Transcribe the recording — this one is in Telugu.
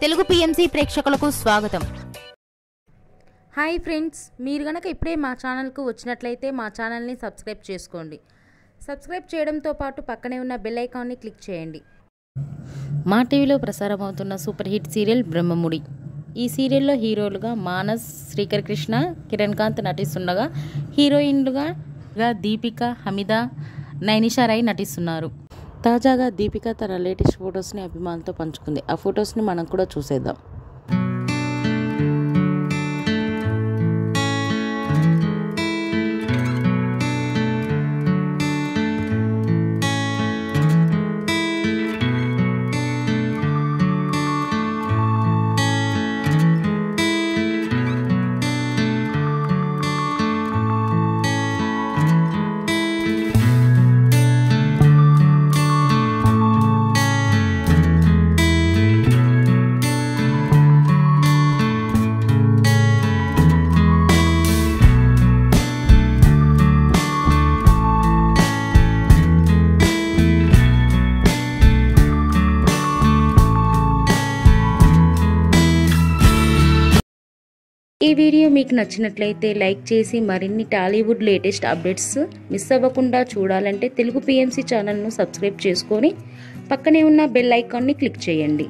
తెలుగు పిఎంసి ప్రేక్షకులకు స్వాగతం. హాయ్ ఫ్రెండ్స్, మీరు గనక ఇప్పుడే మా ఛానల్కు వచ్చినట్లయితే మా ఛానల్ని సబ్స్క్రైబ్ చేసుకోండి. సబ్స్క్రైబ్ చేయడంతో పాటు పక్కనే ఉన్న బెల్ ఐకాన్ని క్లిక్ చేయండి. మా టీవీలో ప్రసారమవుతున్న సూపర్ హిట్ సీరియల్ బ్రహ్మముడి. ఈ సీరియల్లో హీరోలుగా మానస్, శ్రీకర్ కృష్ణ, కిరణ్ కాంత్ నటిస్తుండగా హీరోయిన్లుగా దీపిక, హమీద, నైనిషా రాయ్ నటిస్తున్నారు. తాజాగా దీపిక తన లేటెస్ట్ ఫొటోస్ని అభిమానులతో పంచుకుంది. ఆ ఫొటోస్ని మనం కూడా చూసేద్దాం. ఈ వీడియో మీకు నచ్చినట్లయితే లైక్ చేసి మరిన్ని టాలీవుడ్ లేటెస్ట్ అప్డేట్స్ మిస్ అవ్వకుండా చూడాలంటే తెలుగు పిఎంసి ఛానల్ను సబ్స్క్రైబ్ చేసుకొని పక్కనే ఉన్న బెల్ ఐకాన్ని క్లిక్ చేయండి.